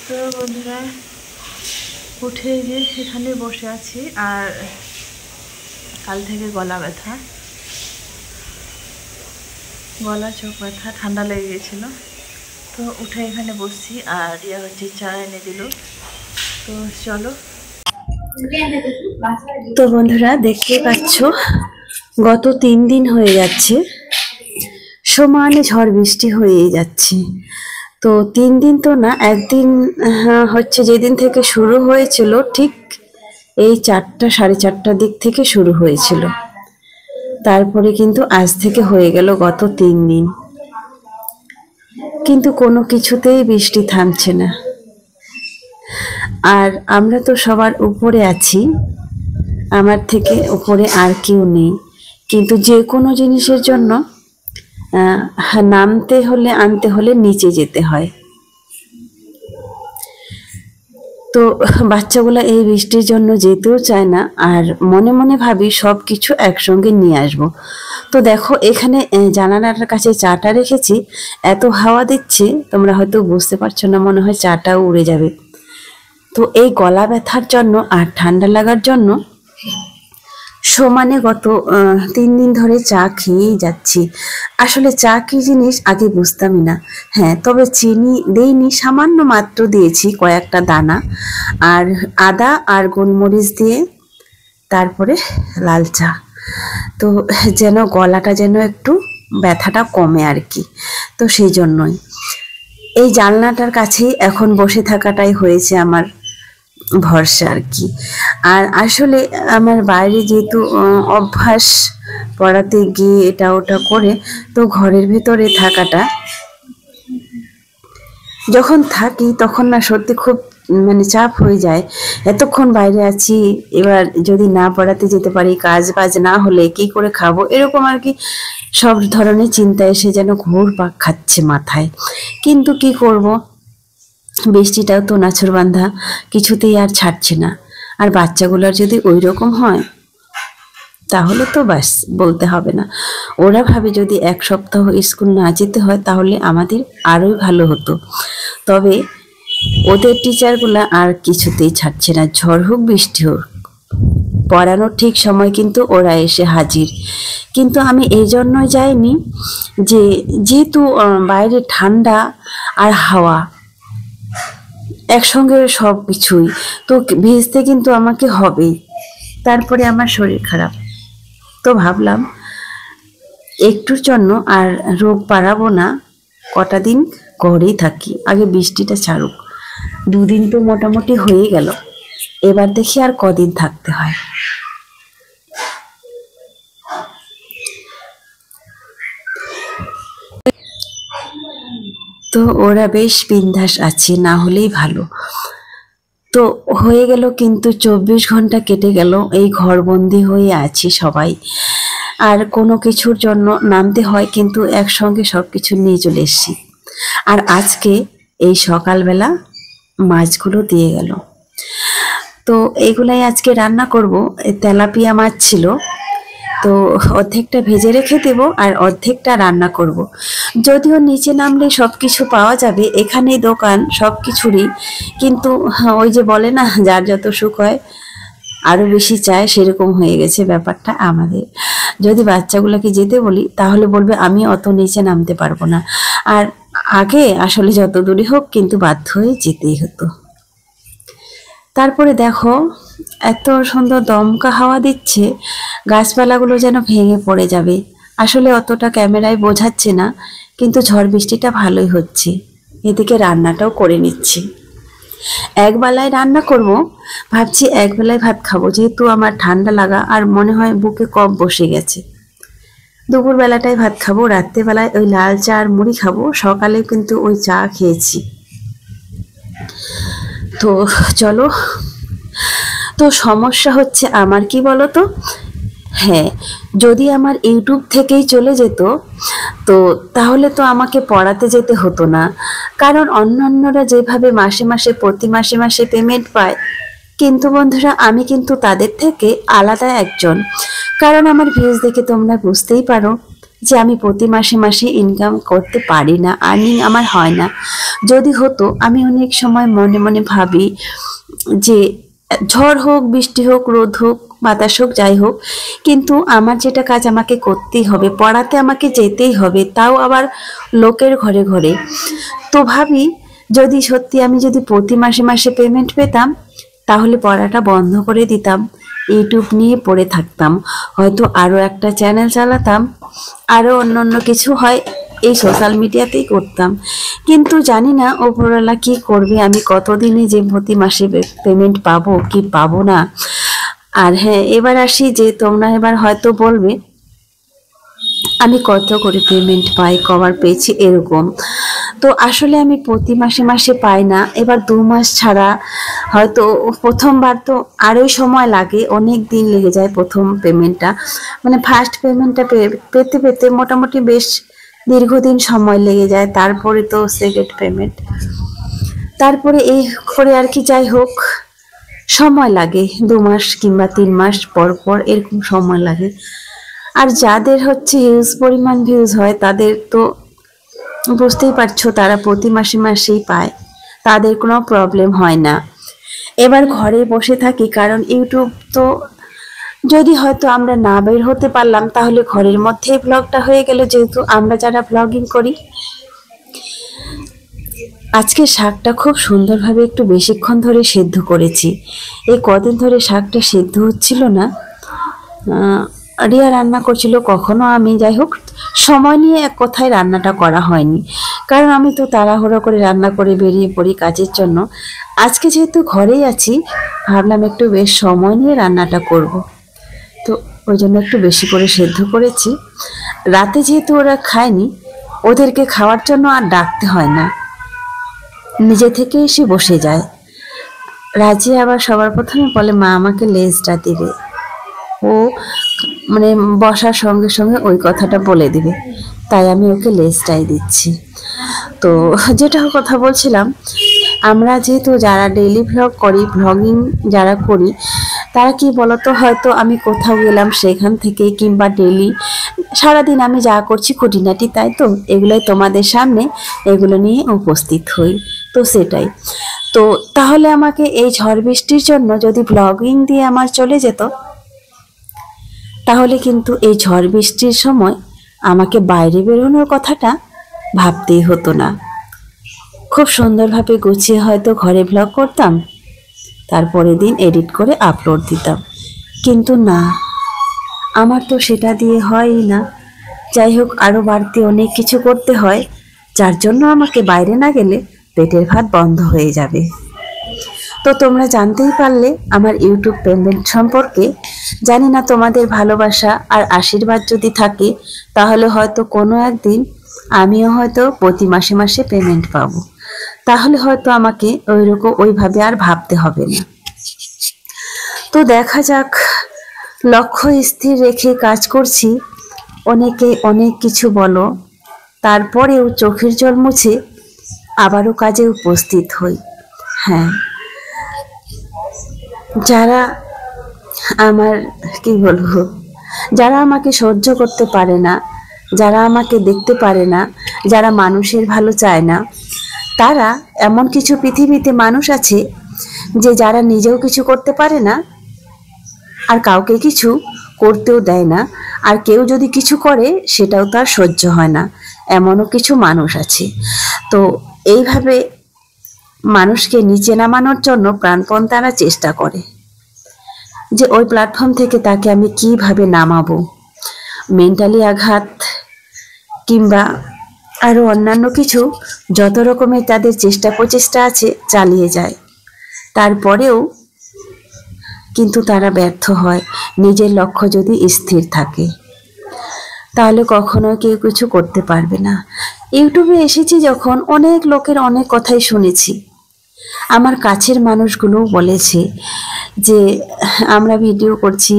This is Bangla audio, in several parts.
তো বন্ধুরা উঠে গিয়ে সেখানে বসে আছি। আর কাল থেকে গলা ব্যথা, গলা চোখ ব্যথা, ঠান্ডা লেগে গেছিল। তো উঠে এখানে বসছি আর ইয়া হচ্ছে চা এনে দিল। তো চলো। তো বন্ধুরা দেখতে পাচ্ছ গত 3 দিন হয়ে যাচ্ছে সমানে ঝড় বৃষ্টি হয়েই যাচ্ছে। তো 3 দিন তো না, একদিন হচ্ছে যেদিন থেকে শুরু হয়েছিল ঠিক এই 4টা 4:30টার দিক থেকে শুরু হয়েছিল। তারপরে কিন্তু আজ থেকে হয়ে গেল গত 3 দিন, কিন্তু কোনো কিছুতেই বৃষ্টি থামছে না। আর আমরা তো সবার উপরে আছি, আমার থেকে উপরে আর কেউ নেই, কিন্তু যে কোনো জিনিসের জন্য নামতে হলে আনতে হলে নিচে যেতে হয়। তো বাচ্চাগুলো এই বৃষ্টির জন্য যেতেও চায় না, আর মনে মনে ভাবি সব কিছু একসঙ্গে নিয়ে আসবো। তো দেখো এখানে জানালাটার কাছে চাটা রেখেছি, এত হাওয়া দিচ্ছে তোমরা হয়তো বুঝতে পারছো না, মনে হয় চাটাও উড়ে যাবে। তো এই গলা ব্যথার জন্য আর ঠান্ডা লাগার জন্য সমানে গত 3 দিন ধরে চা খেয়েই যাচ্ছি। আসলে চা কি জিনিস আগে বুঝতামই না। হ্যাঁ, তবে চিনি দেইনি, সামান্য মাত্র দিয়েছি কয়েকটা দানা, আর আদা আর গোলমরিচ দিয়ে তারপরে লাল চা। তো যেন গলাটা যেন একটু ব্যথাটা কমে আর কি। তো সেই জন্যই এই জানলাটার কাছেই এখন বসে থাকাটাই হয়েছে আমার ভরসা আর কি। আর আসলে আমার বাইরে যেহেতু অভ্যাস পড়াতে গিয়ে এটা ওটা করে, তো ঘরের ভেতরে থাকাটা যখন থাকি তখন না সত্যি খুব মানে চাপ হয়ে যায়। এতক্ষণ বাইরে আছি, এবার যদি না পড়াতে যেতে পারি, কাজ বাজ না হলে কি করে খাবো, এরকম আর কি সব ধরনের চিন্তা এসে যেন ঘুরপাক খাচ্ছে মাথায়। কিন্তু কি করব, বৃষ্টিটাও তো নাছরবান্ধা, কিছুতেই আর ছাড়ছে না। আর বাচ্চাগুলোর যদি ওই রকম হয় তাহলে তো ব্যাস বলতে হবে না। ওরা ভাবে যদি 1 সপ্তাহ স্কুল না যেতে হয় তাহলে আমাদের আরোই ভালো হতো। তবে ওদের টিচারগুলা আর কিছুতেই ছাড়ছে না, ঝড় হোক বৃষ্টি হোক, পড়ানোর ঠিক সময় কিন্তু ওরা এসে হাজির। কিন্তু আমি এই জন্যই যাইনি যে যেহেতু বাইরে ঠান্ডা আর হাওয়া একসঙ্গে সব কিছুই, তো ভিজতে কিন্তু আমাকে হবেই। তারপরে আমার শরীর খারাপ, তো ভাবলাম একটুর জন্য আর রোগ বাড়াবো না, কটা দিন ঘরেই থাকি, আগে বৃষ্টিটা ছাড়ুক। 2 দিন তো মোটামুটি হয়ে গেল, এবার দেখি আর কদিন থাকতে হয়। তো ওরা বেশ বিন্দাস আছে, না হলেই ভালো। তো হয়ে গেল কিন্তু 24 ঘন্টা কেটে গেল এই ঘরবন্দি হয়ে আছি সবাই। আর কোনো কিছুর জন্য নামতে হয় কিন্তু একসঙ্গে সব কিছু নিয়ে চলে এসেছি। আর আজকে এই সকালবেলা মাছগুলো দিয়ে গেল, তো এগুলাই আজকে রান্না করব। তেলাপিয়া মাছ ছিল, তো অর্ধেকটা ভেজে রেখে দেব আর অর্ধেকটা রান্না করব। যদিও নিচে নামলে সব কিছু পাওয়া যাবে, এখানেই দোকান সব কিছুরই, কিন্তু ওই যে বলে না যার যত সুখ হয় আরও বেশি চায়, সেরকম হয়ে গেছে ব্যাপারটা আমাদের। যদি বাচ্চাগুলোকে যেতে বলি তাহলে বলবে আমি অত নিচে নামতে পারবো না। আর আগে আসলে যত দূরে হোক কিন্তু বাধ্য হয়ে যেতেই হতো। তারপরে দেখো এত সুন্দর দমকা হাওয়া দিচ্ছে, গাছপালাগুলো যেন ভেঙে পড়ে যাবে। আসলে অতটা ক্যামেরায় বোঝাচ্ছে না, কিন্তু ঝড় বৃষ্টিটা ভালোই হচ্ছে। এদিকে রান্নাটাও করে নিচ্ছি, একবেলায় রান্না করব, ভাবছি একবেলায় ভাত খাবো, যেহেতু আমার ঠান্ডা লাগা আর মনে হয় বুকে কফ বসে গেছে। দুপুর বেলাটাই ভাত খাবো, রাত্রেবেলায় ওই লাল চা আর মুড়ি খাবো। সকালে কিন্তু ওই চা খেয়েছি। তো চলো। তো সমস্যা হচ্ছে আমার কি বলো তো, হ্যাঁ, যদি আমার ইউটিউব থেকেই চলে যেত তো তাহলে তো আমাকে পড়াতে যেতে হতো না। কারণ অন্যান্যরা যেভাবে মাসে মাসে প্রতি মাসে মাসে পেমেন্ট পায়, কিন্তু বন্ধুরা আমি কিন্তু তাদের থেকে আলাদা একজন। কারণ আমার ভিউজ দেখে তোমরা বুঝতেই পারো যে আমি প্রতি মাসে মাসে ইনকাম করতে পারি না, আর্নিং আমার হয় না। যদি হতো, আমি অনেক সময় মনে মনে ভাবি যে ঝড় হোক, বৃষ্টি হোক, রোদ হোক, বাতাস হোক, যাই হোক, কিন্তু আমার যেটা কাজ আমাকে করতেই হবে, পড়াতে আমাকে যেতেই হবে, তাও আবার লোকের ঘরে ঘরে। তো ভাবি যদি সত্যি আমি যদি প্রতি মাসে মাসে পেমেন্ট পেতাম, তাহলে পড়াটা বন্ধ করে দিতাম, ইউটিউব নিয়ে পড়ে থাকতাম, হয়তো আরও একটা চ্যানেল চালাতাম, আরও অন্য অন্য কিছু হয় এই সোশ্যাল মিডিয়াতেই করতাম। কিন্তু জানি না ওপরওয়ালা কি করবে, আমি কতদিনে যে প্রতি মাসে পেমেন্ট পাবো কি পাবো না। আর হ্যাঁ, এবার আসি যে তোমরা এবার হয়তো বলবে আমি কত করে পেমেন্ট পাই, কবার পেয়েছি এরকম। তো আসলে আমি প্রতি মাসে মাসে পাই না, এবার 2 মাস ছাড়া হয়তো। প্রথমবার তো আরোই সময় লাগে, অনেক দিন লেগে যায় প্রথম পেমেন্টটা, মানে ফার্স্ট পেমেন্টটা পেতে পেতে মোটামুটি বেশ দীর্ঘদিন সময় লেগে যায়। তারপরে তো সেকেন্ড পেমেন্ট, তারপরে এই করে আর কি, যাই হোক সময় লাগে, 2 মাস কিংবা 3 মাস পর পর এরকম সময় লাগে। আর যাদের হচ্ছে হিউজ পরিমাণ ভিউজ হয় তাদের তো বুঝতেই পারছো, তারা প্রতি মাসে মাসেই পায়, তাদের কোনো প্রবলেম হয় না। এবার ঘরে বসে থাকি, কারণ ইউটিউব তো যদি হয়তো আমরা না বের হতে পারলাম, তাহলে ঘরের মধ্যেই ব্লগটা হয়ে গেল, যেহেতু আমরা যারা ব্লগিং করি। আজকে শাকটা খুব সুন্দরভাবে একটু বেশিক্ষণ ধরে সেদ্ধ করেছি, এই কদিন ধরে শাকটা সেদ্ধ হচ্ছিল না। রিয়া রান্না করছিল, কখনো আমি, যাই হোক সময় নিয়ে এক কথায় রান্নাটা করা হয়নি, কারণ আমি তো তাড়াহুড়ো করে রান্না করে বেরিয়ে পড়ি কাজের জন্য। আজকে যেহেতু ঘরেই আছি, ভাবলাম একটু বেশ সময় নিয়ে রান্নাটা করব, তো ওই জন্য একটু বেশি করে সেদ্ধ করেছি। রাতে যেহেতু ওরা খায়নি, ওদেরকে খাওয়ার জন্য আর ডাকতে হয় না, নিজে থেকে এসে বসে যায়। রাজি আবার সবার প্রথমে বলে মা আমাকে লেজটা দিবে, ও মানে বসার সঙ্গে সঙ্গে ওই কথাটা বলে দিবে, তাই আমি ওকে লেজটাই দিচ্ছি। তো যেটা কথা বলছিলাম, আমরা যেহেতু যারা ডেইলি ভ্লগ করি, ভ্লগিং যারা করি, তারা কি বলতো, হয়তো আমি কোথাও গেলাম সেখান থেকে, কিংবা ডেইলি সারাদিন আমি যা করছি খুঁটিনাটি, তাই তো এগুলোই তোমাদের সামনে, এগুলো নিয়ে উপস্থিত হই। তো সেটাই তো, তাহলে আমাকে এই ঝড় বৃষ্টির জন্য যদি ব্লগিং দিয়ে আমার চলে যেত, তাহলে কিন্তু এই ঝড় বৃষ্টির সময় আমাকে বাইরে বেরোনোর কথাটা ভাবতেই হতো না। খুব সুন্দরভাবে গুছিয়ে হয়তো ঘরে ব্লগ করতাম, তারপরের দিন এডিট করে আপলোড দিতাম। কিন্তু না, আমার তো সেটা দিয়ে হয়ই না। যাই হোক, আরও বাড়তি অনেক কিছু করতে হয়, যার জন্য আমাকে বাইরে না গেলে পেটের ভাত বন্ধ হয়ে যাবে। তো তোমরা জানতেই পারলে আমার ইউটিউব পেমেন্ট সম্পর্কে। জানি না তোমাদের ভালোবাসা আর আশীর্বাদ যদি থাকে, তাহলে হয়তো কোনো একদিন আমিও হয়তো প্রতি মাসে মাসে পেমেন্ট পাবো, তাহলে হয়তো আমাকে ওইরকম ওইভাবে আর ভাবতে হবে না। তো দেখা যাক, লক্ষ্য স্থির রেখে কাজ করছি। অনেকে অনেক কিছু বলো, তারপরেও চোখের জল মুছে আবারও কাজে উপস্থিত হই। হ্যাঁ, যারা আমার কি বলবো, যারা আমাকে সহ্য করতে পারে না, যারা আমাকে দেখতে পারে না, যারা মানুষের ভালো চায় না, তারা, এমন কিছু পৃথিবীতে মানুষ আছে যে যারা নিজেও কিছু করতে পারে না আর কাউকে কিছু করতেও দেয় না, আর কেউ যদি কিছু করে সেটাও তার সহ্য হয় না, এমনও কিছু মানুষ আছে। তো এইভাবে মানুষকে নিচে নামানোর জন্য প্রাণপণ তারা চেষ্টা করে, যে ওই প্ল্যাটফর্ম থেকে তাকে আমি কিভাবে নামাবো, মেন্টালি আঘাত কিংবা আরও অন্যান্য কিছু যত রকমের তাদের চেষ্টা প্রচেষ্টা আছে চালিয়ে যায়। তারপরেও কিন্তু তারা ব্যর্থ হয়। নিজের লক্ষ্য যদি স্থির থাকে, তাহলে কখনো কেউ কিছু করতে পারবে না। ইউটিউবে এসেছি যখন, অনেক লোকের অনেক কথাই শুনেছি। আমার কাছের মানুষগুলো বলেছে যে আমরা ভিডিও করছি,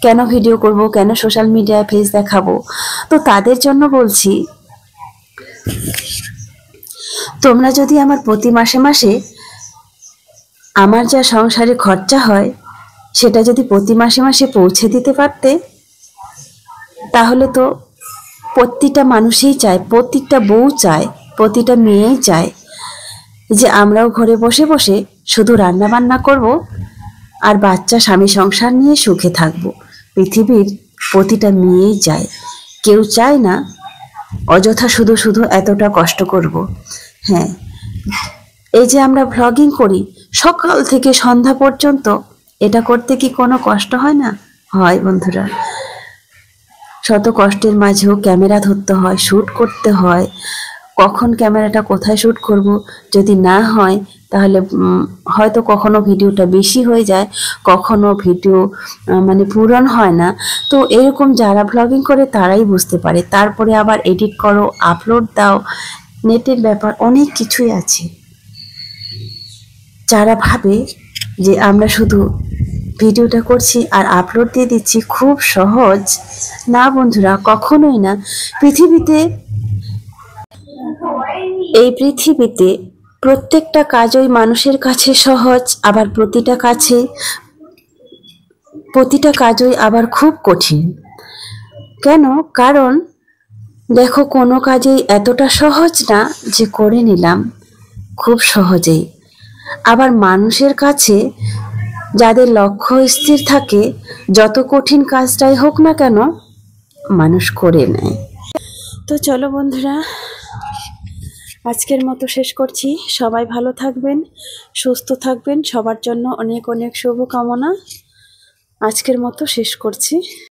কেন ভিডিও করব, কেন সোশ্যাল মিডিয়ায় ফেস দেখাবো। তো তাদের জন্য বলছি, তোমরা যদি আমার প্রতি মাসে মাসে আমার যা সংসারে খরচা হয় সেটা যদি প্রতি মাসে মাসে পৌঁছে দিতে পারতে, তাহলে তো প্রতিটা মানুষই চায়, প্রতিটা বউ চায়, প্রতিটা মেয়েই চায় যে আমরাও ঘরে বসে বসে শুধু রান্না বান্না করব আর বাচ্চা স্বামী সংসার নিয়ে সুখে থাকব। পৃথিবীর প্রতিটা মেয়েই চায়, কেউ চায় না অযথা শুধু শুধু এতটা কষ্ট করব। হ্যাঁ, এই যে আমরা ভ্লগিং করি সকাল থেকে সন্ধ্যা পর্যন্ত, এটা করতে কি কোনো কষ্ট হয় না? হয় বন্ধুরা। শত কষ্টের মাঝেও ক্যামেরা ধরতে হয়, শ্যুট করতে হয়। কখন ক্যামেরাটা কোথায় শ্যুট করব, যদি না হয় তাহলে হয়তো কখনো ভিডিওটা বেশি হয়ে যায়, কখনো ভিডিও মানে পূরণ হয় না। তো এরকম যারা ব্লগিং করে তারাই বুঝতে পারে। তারপরে আবার এডিট করো, আপলোড দাও, নেটের ব্যাপার অনেক কিছুই আছে। যারা ভাবে যে আমরা শুধু ভিডিওটা করছি আর আপলোড দিয়ে দিচ্ছি, খুব সহজ, না বন্ধুরা, কখনোই না। এই পৃথিবীতে প্রত্যেকটা কাজই মানুষের কাছে সহজ, আবার প্রতিটা কাজই আবার খুব কঠিন। কেন? কারণ দেখো, কোনো কাজেই এতটা সহজ না যে করে নিলাম খুব সহজেই। আবার মানুষের কাছে যাদের লক্ষ্য স্থির থাকে, যত কঠিন কাজটাই হোক না কেন মানুষ করে নেয়। তো চলো বন্ধুরা, আজকের মতো শেষ করছি। সবাই ভালো থাকবেন, সুস্থ থাকবেন, সবার জন্য অনেক অনেক শুভকামনা। আজকের মতো শেষ করছি।